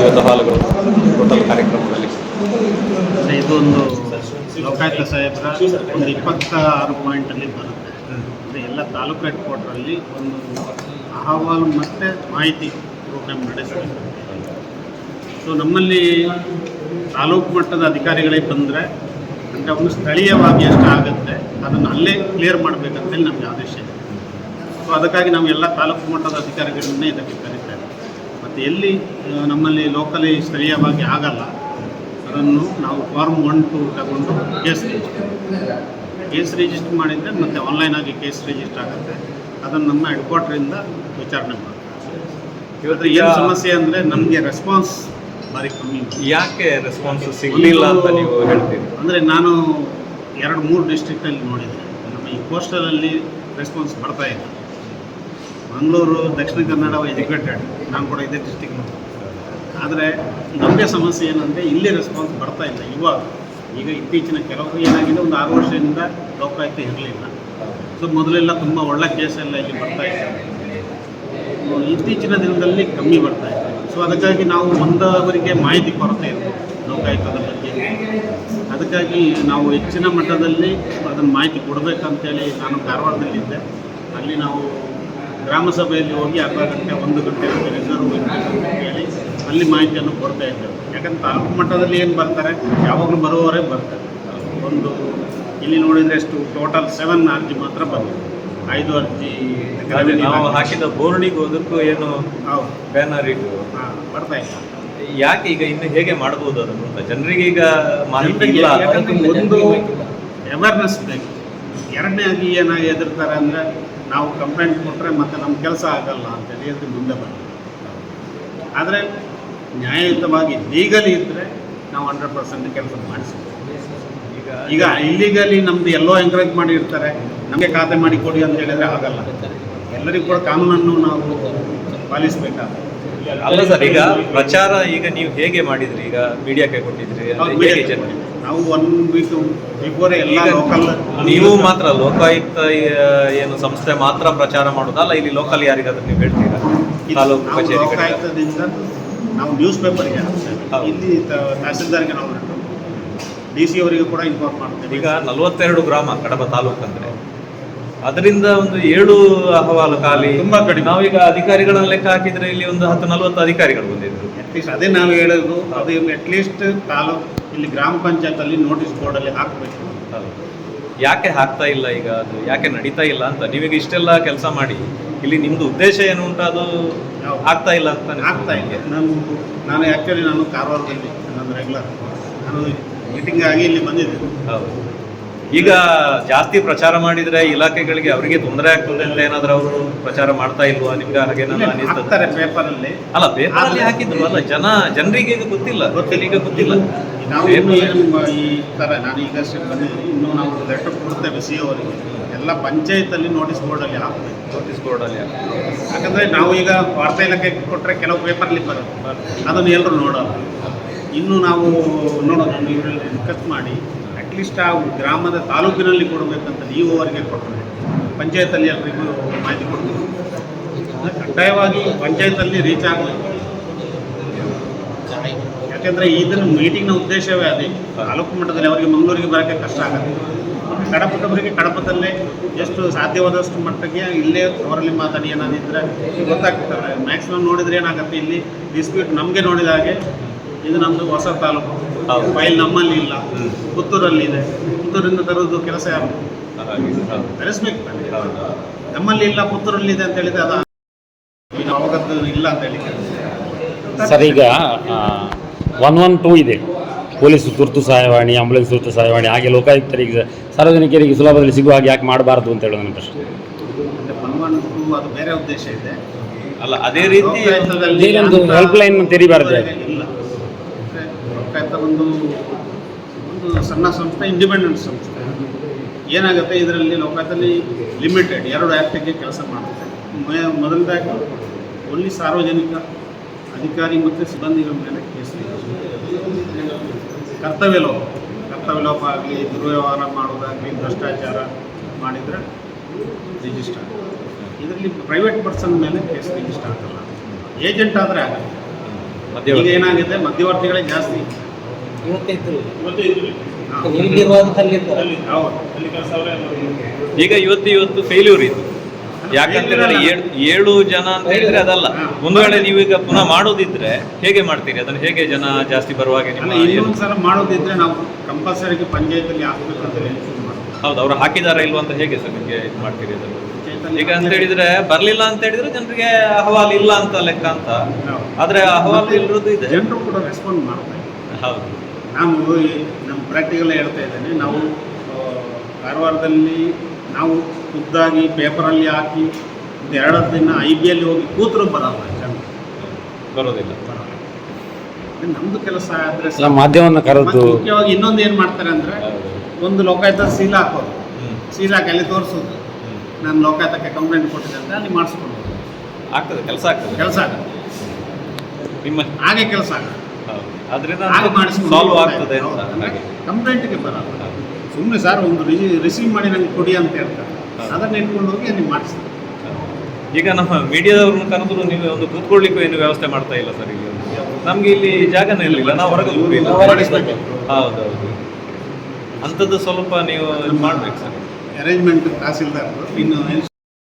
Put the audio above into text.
ಇವತ್ತು ಹಾಲುಗಳು ಟೋಟಲ್ ಕಾರ್ಯಕ್ರಮದಲ್ಲಿ? ಇದು ಒಂದು ಲೋಕಾಯುಕ್ತ ಸಾಹೇಬರ ಒಂದು 26 ಪಾಯಿಂಟಲ್ಲಿ ಬರುತ್ತೆ. ಅಂದರೆ ಎಲ್ಲ ತಾಲೂಕು ಹೆಡ್ ಕ್ವಾರ್ಟ್ರಲ್ಲಿ ಒಂದು ಅಹವಾಲು ಮತ್ತು ಮಾಹಿತಿ ಪ್ರೋಗ್ರಾಮ್ ನಡೆಸಬೇಕು. ಸೊ ನಮ್ಮಲ್ಲಿ ತಾಲೂಕು ಮಟ್ಟದ ಅಧಿಕಾರಿಗಳೇ ಬಂದರೆ ಅಂದರೆ ಅವನು ಸ್ಥಳೀಯವಾಗಿ ಎಷ್ಟು ಆಗುತ್ತೆ ಅದನ್ನು ಅಲ್ಲೇ ಕ್ಲಿಯರ್ ಮಾಡಬೇಕಂತೇಳಿ ನಮಗೆ ಆದೇಶ ಇದೆ. ಸೊ ಅದಕ್ಕಾಗಿ ನಾವು ಎಲ್ಲ ತಾಲೂಕು ಮಟ್ಟದ ಅಧಿಕಾರಿಗಳನ್ನೇ ಇದಕ್ಕೆ ಕರೀತೇವೆ. ಮತ್ತು ಎಲ್ಲಿ ನಮ್ಮಲ್ಲಿ ಲೋಕಲಿ ಸ್ಥಳೀಯವಾಗಿ ಆಗಲ್ಲ ಅದನ್ನು ನಾವು ಫಾರ್ಮ್ 1-2 ತಗೊಂಡು ಕೇಸ್ ರಿಜಿಸ್ಟರ್ ಮಾಡಿದರೆ ಮತ್ತು ಆನ್ಲೈನಾಗಿ ಕೇಸ್ ರಿಜಿಸ್ಟರ್ ಆಗುತ್ತೆ. ಅದನ್ನು ನಮ್ಮ ಹೆಡ್ ಕ್ವಾರ್ಟ್ರಿಂದ ವಿಚಾರಣೆ ಮಾಡ್ತೀವಿ. ಇವತ್ತು ಏನು ಸಮಸ್ಯೆ ಅಂದರೆ ನಮಗೆ ರೆಸ್ಪಾನ್ಸ್ ಭಾರಿ ಕಮ್ಮಿ. ಯಾಕೆ ರೆಸ್ಪಾನ್ಸ್ ಸಿಗಲಿಲ್ಲ ಅಂತ ನೀವು ಹೇಳ್ತೀರಿ? ಅಂದರೆ ನಾನು 2-3 ಡಿಸ್ಟ್ರಿಕ್ಟಲ್ಲಿ ನೋಡಿದೆ. ನಮ್ಮ ಈ ಕೋಸ್ಟಲಲ್ಲಿ ರೆಸ್ಪಾನ್ಸ್ ಬರ್ತಾ ಇಲ್ಲ. ಮಂಗಳೂರು, ದಕ್ಷಿಣ ಕನ್ನಡ ಎಜುಕೇಟೆಡ್, ನಾನು ಕೂಡ ಇದೇ ಡಿಸ್ಟಿಕ್ ನೋಡಿ. ಆದರೆ ನಮಗೆ ಸಮಸ್ಯೆ ಏನಂದರೆ ಇಲ್ಲಿ ರೆಸ್ಪಾನ್ಸ್ ಬರ್ತಾ ಇಲ್ಲ. ಈಗ ಇತ್ತೀಚಿನ ಕೆಲವು ಏನಾಗಿದೆ, ಒಂದು 6 ವರ್ಷದಿಂದ ಲೋಕಾಯುಕ್ತ ಇರಲಿಲ್ಲ. ಸೊ ಮೊದಲೆಲ್ಲ ತುಂಬ ಒಳ್ಳೆ ಕೇಸೆಲ್ಲ ಇಲ್ಲಿ ಬರ್ತಾ ಇದೆ. ಇತ್ತೀಚಿನ ದಿನದಲ್ಲಿ ಕಮ್ಮಿ ಬರ್ತಾ ಇದೆ. ಸೊ ಅದಕ್ಕಾಗಿ ನಾವು ಒಂದವರಿಗೆ ಮಾಹಿತಿ ಕೊರತೆ ಇರ್ಬೋದು ಲೋಕಾಯುಕ್ತದ ಬಗ್ಗೆ. ಅದಕ್ಕಾಗಿ ನಾವು ಹೆಚ್ಚಿನ ಮಟ್ಟದಲ್ಲಿ ಅದನ್ನು ಮಾಹಿತಿ ಕೊಡಬೇಕಂತೇಳಿ ನಾನು ಕಾರವಾರದಲ್ಲಿದ್ದೆ. ಅಲ್ಲಿ ನಾವು ಗ್ರಾಮ ಸಭೆಯಲ್ಲಿ ಹೋಗಿ ಅರ್ಧ ಗಂಟೆ 1 ಗಂಟೆ ರಿಸರ್ವ್ ಇರಬೇಕಂತ ಹೇಳಿ ಅಲ್ಲಿ ಮಾಹಿತಿಯನ್ನು ಕೊಡ್ತಾ ಇದ್ದೇವೆ. ಯಾಕಂದ್ರೆ ತಾಲೂಕು ಮಟ್ಟದಲ್ಲಿ ಏನು ಬರ್ತಾರೆ, ಯಾವಾಗಲೂ ಬರುವವರೇ ಬರ್ತಾರೆ. ಒಂದು ಇಲ್ಲಿ ನೋಡಿದರೆ ಎಷ್ಟು ಟೋಟಲ್ 7 ಅರ್ಜಿ ಮಾತ್ರ ಬಂದಿದೆ. 5 ಅರ್ಜಿ ನಾವು ಹಾಕಿದ ಬೋರ್ಡಿಗೆ ಹೋದಕ್ಕೂ ಏನು ಬ್ಯಾನರ್ ಇಟ್ಟು ಬರ್ತಾ ಇಲ್ಲ. ಯಾಕೆ ಈಗ ಇನ್ನು ಹೇಗೆ ಮಾಡ್ಬೋದು ಅದನ್ನು ಅಂತ ಜನರಿಗೆ ಈಗ ಮಾಹಿತಿ ಇಲ್ಲ. ಒಂದು ಅವೇರ್ನೆಸ್ ಬೇಕು. ಎರಡನೇದಾಗಿ ಏನಾಗಿ ಎದುರ್ತಾರೆ ಅಂದರೆ ನಾವು ಕಂಪ್ಲೇಂಟ್ ಕೊಟ್ಟರೆ ಮತ್ತು ನಮ್ಮ ಕೆಲಸ ಆಗಲ್ಲ ಅಂತೇಳಿ ಎದುರು ಮುಂದೆ ಬರ್ತೀವಿ. ಆದರೆ ನ್ಯಾಯಯುತವಾಗಿ ಲೀಗಲಿ ಇದ್ದರೆ ನಾವು 100% ಕೆಲಸ ಮಾಡಿಸ್ತೀವಿ. ಈಗ ಇಲ್ಲಿಗಲಿ ನಮ್ದು ಎಲ್ಲೋ ಎಂಕರೇಜ್ ಮಾಡಿರ್ತಾರೆ, ನಮಗೆ ಖಾತೆ ಮಾಡಿ ಕೊಡಿ ಅಂತ ಹೇಳಿದರೆ ಆಗಲ್ಲ. ಎಲ್ಲರಿಗೂ ಕೂಡ ಕಾನೂನನ್ನು ನಾವು ಪಾಲಿಸಬೇಕಾಗುತ್ತೆ. ಅಲ್ಲ ಸರ್, ಈಗ ಪ್ರಚಾರ ಈಗ ನೀವು ಹೇಗೆ ಮಾಡಿದ್ರಿ? ಈಗ ಮೀಡಿಯಾಕ್ಕೆ ಕೊಟ್ಟಿದ್ರಿ, ನಾವು 1 ವೀಕ್ ಬಿಫೋರ್ ಎಲ್ಲ ಲೋಕಲ್. ನೀವು ಮಾತ್ರ ಲೋಕಾಯುಕ್ತ ಏನು ಸಂಸ್ಥೆ ಮಾತ್ರ ಪ್ರಚಾರ ಮಾಡೋದಲ್ಲ, ಇಲ್ಲಿ ಲೋಕಲ್ ಯಾರಿಗಾದ್ರೂ ನೀವು ಹೇಳ್ತೀರಾ? ತಾಲೂಕು ಕಚೇರಿ ಲೋಕಾಯುಕ್ತದಿಂದ ನಾವು ನ್ಯೂಸ್ ಪೇಪರ್ಗೆ ಇಲ್ಲಿ ತಹಸೀಲ್ದಾರ್ಗೆ ನಾವು DC ಅವರಿಗೆ ಕೂಡ ಇನ್ಫಾರ್ಮ್ ಮಾಡ್ತೇವೆ. ಈಗ 42 ಗ್ರಾಮ ಕಡಬ ತಾಲೂಕು ಅಂದರೆ ಅದರಿಂದ ಒಂದು 7 ಅಹವಾಲು ಖಾಲಿ, ತುಂಬ ಕಡಿಮೆ. ನಾವೀಗ ಅಧಿಕಾರಿಗಳನ್ನ ಲೆಕ್ಕ ಹಾಕಿದ್ರೆ ಇಲ್ಲಿ ಒಂದು 10-40 ಅಧಿಕಾರಿಗಳು ಬಂದಿದ್ರು. ಅಟ್ಲೀಸ್ಟ್ ಅದೇ ನಾವು ಹೇಳೋದು, ಅದು ಅಟ್ಲೀಸ್ಟ್ ತಾಲೂಕು ಇಲ್ಲಿ ಗ್ರಾಮ ಪಂಚಾಯತಲ್ಲಿ ನೋಟಿಸ್ ಬೋರ್ಡಲ್ಲಿ ಹಾಕಬೇಕು. ಯಾಕೆ ಹಾಕ್ತಾ ಇಲ್ಲ ಈಗ, ಅದು ಯಾಕೆ ನಡೀತಾ ಇಲ್ಲ ಅಂತ? ನೀವೀಗ ಇಷ್ಟೆಲ್ಲ ಕೆಲಸ ಮಾಡಿ ಇಲ್ಲಿ ನಿಮ್ಮದು ಉದ್ದೇಶ ಏನು ಉಂಟು, ಅದು ಆಗ್ತಾ ಇಲ್ಲ ಅಂತ? ಆಗ್ತಾ ಇಲ್ಲ. ನಾನು ಆ್ಯಕ್ಚುಲಿ ನಾನು ಕಾರವಾರದಲ್ಲಿ ನಾನು ರೆಗ್ಯುಲರ್ ನಾನು ಮೀಟಿಂಗ್ ಆಗಿ ಇಲ್ಲಿ ಬಂದಿದ್ದೆ. ಹೌದು. ಈಗ ಜಾಸ್ತಿ ಪ್ರಚಾರ ಮಾಡಿದರೆ ಇಲಾಖೆಗಳಿಗೆ ಅವರಿಗೆ ತೊಂದರೆ ಆಗ್ತದೆ ಅಂತ ಏನಾದರೂ ಅವರು ಪ್ರಚಾರ ಮಾಡ್ತಾ ಇಲ್ವಾ ನಿಮ್ಗೆ? ಹಾಗೇನಾದ್ರು ಅನಿಸ್ತದೆ? ಪೇಪರಲ್ಲಿ ಅಲ್ಲ, ಪೇಪರಲ್ಲಿ ಹಾಕಿದ್ರು ಅಲ್ಲ, ಜನರಿಗೆ ಈಗ ಗೊತ್ತಿಲ್ಲ. ಈಗ ಗೊತ್ತಿಲ್ಲ. ನಾವು ಈ ಥರ ನಾನು ಈಗ ಬಂದಿದ್ದೀನಿ. ಇನ್ನೂ ನಾವು ಲೆಟರ್ ಕೊಡ್ತೇವೆ CO ಅವರಿಗೆ. ಎಲ್ಲ ಪಂಚಾಯತಲ್ಲಿ ನೋಟಿಸ್ ಬೋರ್ಡಲ್ಲಿ ಹಾಕಬೇಕು. ನೋಟಿಸ್ ಬೋರ್ಡಲ್ಲಿ ಯಾಕಂದರೆ ನಾವು ಈಗ ವಾರ್ತಾ ಇಲಾಖೆಗೆ ಕೊಟ್ಟರೆ ಕೆಲವು ಪೇಪರ್ಲಿ ಬರುತ್ತೆ, ಅದನ್ನು ಎಲ್ಲರೂ ನೋಡೋಲ್ಲ. ಇನ್ನು ನಾವು ನೋಡೋದು ಇವರಲ್ಲಿ ಡಿಸ್ಕಸ್ ಮಾಡಿ ಅಟ್ಲೀಸ್ಟ್ ಆ ಗ್ರಾಮದ ತಾಲೂಕಿನಲ್ಲಿ ಕೊಡಬೇಕಂತ ಅವರಿಗೆ ಕೊಟ್ಟರೆ ಪಂಚಾಯತಲ್ಲಿ ಎಲ್ಲರಿಗೂ ಮಾಹಿತಿ ಕೊಡ್ತೀವಿ. ಕಡ್ಡಾಯವಾಗಿ ಪಂಚಾಯತಲ್ಲಿ ರೀಚ್ ಆಗಬೇಕು. ಯಾಕೆಂದರೆ ಇದನ್ನು ಮೀಟಿಂಗ್ನ ಉದ್ದೇಶವೇ ಅದೇ. ತಾಲೂಕು ಮಟ್ಟದಲ್ಲಿ ಅವರಿಗೆ ಮಂಗಳೂರಿಗೆ ಬರೋಕ್ಕೆ ಕಷ್ಟ ಆಗುತ್ತೆ. ಕಡಪದವರಿಗೆ ಕಡಪದಲ್ಲೇ ಎಷ್ಟು ಸಾಧ್ಯವಾದಷ್ಟು ಮಟ್ಟಿಗೆ ಇಲ್ಲೇ ಅವರಲ್ಲಿ ಮಾತಾಡಿ ಏನಾದಿದ್ದರೆ ಗೊತ್ತಾಗ್ತದೆ. ಮ್ಯಾಕ್ಸಿಮಮ್ ನೋಡಿದರೆ ಏನಾಗುತ್ತೆ, ಇಲ್ಲಿ ಡಿಸ್ಪ್ಯೂಟ್ ನಮಗೆ ನೋಡಿದ ಹಾಗೆ ಇದು ನಮ್ಮದು ಹೊಸ ತಾಲೂಕು, ಫೈಲ್ ನಮ್ಮಲ್ಲಿ ಇಲ್ಲ, ಪುತ್ತೂರಲ್ಲಿ ಇದೆ. ಪುತ್ತೂರಿಂದ ತರೋದು ಕೆಲಸ ಯಾರು ತರಿಸ್ಬೇಕು ತಾನೆ. ನಮ್ಮಲ್ಲಿ ಇಲ್ಲ, ಪುತ್ತೂರಲ್ಲಿ ಇದೆ ಅಂತ ಹೇಳಿದ್ರೆ ಅದು ಅವಗದ್ದು ಇಲ್ಲ ಅಂತ ಹೇಳಿ. ಸರ್, ಈಗ 112 ಇದೆ, ಪೊಲೀಸ್ ತುರ್ತು ಸಹಾಯವಾಣಿ, ಆಂಬುಲೆನ್ಸ್ ತುರ್ತು ಸಹಾಯವಾಣಿ. ಹಾಗೆ ಲೋಕಾಯುಕ್ತರಿಗೆ ಸಾರ್ವಜನಿಕರಿಗೆ ಸುಲಭದಲ್ಲಿ ಸಿಗುವ ಹಾಗೆ ಯಾಕೆ ಮಾಡಬಾರ್ದು ಅಂತ ಹೇಳೋದು ನನ್ನ ಪ್ರಶ್ನೆ. 112 ಅದು ಬೇರೆ ಉದ್ದೇಶ ಇದೆ. ಅಲ್ಲ, ಅದೇ ರೀತಿ ಹೆಲ್ಪ್ಲೈನ್ ತೆರಿಬಾರ್ದು ಇಲ್ಲ. ಲೋಕಾಯುಕ್ತ ಒಂದು ಸಣ್ಣ ಸಂಸ್ಥೆ, ಇಂಡಿಪೆಂಡೆಂಟ್ ಸಂಸ್ಥೆ. ಏನಾಗುತ್ತೆ ಇದರಲ್ಲಿ ಲೋಕಾಯುಕ್ತದಲ್ಲಿ ಲಿಮಿಟೆಡ್ 2 ಆ್ಯಕ್ಟಿಗೆ ಕೆಲಸ ಮಾಡುತ್ತೆ. ಮೊದಲದಾಗಿ ಓನ್ಲಿ ಸಾರ್ವಜನಿಕ ಅಧಿಕಾರಿ ಮತ್ತು ಸಿಬ್ಬಂದಿಗಳ ಮೇಲೆ ಕೇಸ್ ಕರ್ತವ್ಯ ಲೋಪ ಆಗಲಿ, ದುರ್ವ್ಯವಹಾರ ಮಾಡೋದಾಗಲಿ, ಭ್ರಷ್ಟಾಚಾರ ಮಾಡಿದರೆ ರಿಜಿಸ್ಟರ್. ಇದರಲ್ಲಿ ಪ್ರೈವೇಟ್ ಪರ್ಸನ್ ಮೇಲೆ ಕೇಸ್ ರಿಜಿಸ್ಟರ್ ಆಗಲ್ಲ. ಏಜೆಂಟ್ ಆದರೆ ಆಗಲ್ಲ. ಈಗ ಏನಾಗಿದೆ ಮಧ್ಯವರ್ತಿಗಳೇ ಜಾಸ್ತಿ. ಈಗ ಇವತ್ತು ಫೇಲ್ಯೂರ್ ಇದು. ಯಾಕಂತೇಳಿದ್ರೆ 7 ಜನ ಅಂತ ಹೇಳಿದ್ರೆ ಅದಲ್ಲ. ಒಂದು ವೇಳೆ ನೀವೀಗ ಪುನಃ ಮಾಡೋದಿದ್ರೆ ಹೇಗೆ ಮಾಡ್ತೀರಿ ಅದನ್ನು? ಹೇಗೆ ಜನ ಜಾಸ್ತಿ ಬರುವಾಗ ಇನ್ನೊಂದು ಸಲ ಮಾಡೋದಿದ್ರೆ ನಾವು ಕಂಪಲ್ಸರಿಗೆ ಪಂಚಾಯತಲ್ಲಿ ಹಾಕ್ಬೇಕಂತ ಹೌದು, ಅವ್ರು ಹಾಕಿದಾರ ಇಲ್ವಾ ಅಂತ ಹೇಗೆ ಸರ್ ನಿಮಗೆ ಇದು ಮಾಡ್ತೀರಿ ಅದನ್ನು? ಈಗ ಅಂತ ಹೇಳಿದ್ರೆ ಬರ್ಲಿಲ್ಲ ಅಂತ ಹೇಳಿದ್ರೆ ಜನರಿಗೆ ಅಹವಾಲು ಇಲ್ಲ ಅಂತ ಲೆಕ್ಕ ಅಂತ. ಆದ್ರೆ ಅಹವಾಲು ಇರೋದು ಇದೆ, ಜನರು ಕೂಡ ರೆಸ್ಪಾಂಡ್ ಮಾಡ್ತಾರೆ. ಹೌದು, ನಾನು ನಮ್ಮ ಪ್ರಾಕ್ಟಿಕಲ್ ಹೇಳ್ತಾ ಇದ್ದೇನೆ. ನಾವು ಕಾರವಾರದಲ್ಲಿ ನಾವು ಖುದ್ದಾಗಿ ಪೇಪರಲ್ಲಿ ಹಾಕಿ 2 ದಿನ IB ಯಲ್ಲಿ ಹೋಗಿ ಕೂತರು ಬರಲ್ಲ, ಜನರು ಬರೋದಿಲ್ಲ. ನಮ್ದು ಕೆಲಸ ಆದ್ರೆ ಮಾಧ್ಯಮವನ್ನು ಕರೆದು ಮುಖ್ಯವಾಗಿ ಇನ್ನೊಂದು ಏನು ಮಾಡ್ತಾರೆ ಅಂದ್ರೆ, ಒಂದು ಲೋಕಾಯುಕ್ತ ಸೀಲ್ ಹಾಕೋದು, ಸೀಲ್ ಹಾಕಿ ಅಲ್ಲಿ ತೋರಿಸೋದು, ನಾನು ಲೋಕಾಯುಕ್ತಕ್ಕೆ ಕಂಪ್ಲೇಂಟ್ ಕೊಟ್ಟಿದ್ದೆ ಅಂತ ಅಲ್ಲಿ ಮಾಡಿಸ್ಕೊಂಡು ಆಗ್ತದೆ, ಕೆಲಸ ಆಗ್ತದೆ, ಕೆಲಸ ಆಗುತ್ತೆ. ನಿಮ್ಮ ಹಾಗೆ ಕೆಲಸ ಆಗುತ್ತೆ, ಅದರಿಂದ ಹಾಗೆ ಮಾಡಿಸ್ಕೊಂಡು ಸಾಲ್ವ್ ಆಗ್ತದೆ ಅಂತ. ಕಂಪ್ಲೇಂಟ್ಗೆ ಬರಲ್ಲ. ಸುಮ್ಮನೆ ಸರ್ ಒಂದು ರಿಸೀವ್ ಮಾಡಿ ನಂಗೆ ಕೊಡಿ ಅಂತ ಹೇಳ್ತಾರೆ, ಅದನ್ನು ಇಟ್ಕೊಂಡು ಹೋಗಿ ಅಲ್ಲಿ ಮಾಡಿಸ್ತಾರೆ. ಈಗ ನಮ್ಮ ಮೀಡಿಯಾದವ್ರನ್ನ ಕರೆದ್ರು ನೀವು ಒಂದು ಕೂತ್ಕೊಳ್ಳಿಕ್ಕೂ ಏನು ವ್ಯವಸ್ಥೆ ಮಾಡ್ತಾ ಇಲ್ಲ ಸರ್. ಇಲ್ಲಿ ನಮ್ಗೆ ಇಲ್ಲಿ ಜಾಗನೇ ಇರಲಿಲ್ಲ, ನಾವು ಹೊರಗೆ ಹೋಗಿಲ್ಲ. ಹೌದೌದು, ಅಂಥದ್ದು ಸ್ವಲ್ಪ ನೀವು ಮಾಡ್ಬೇಕು ಸರ್. ಅರೇಂಜ್ಮೆಂಟ್ ತಹಸೀಲ್ದಾರ್ ಇನ್ನು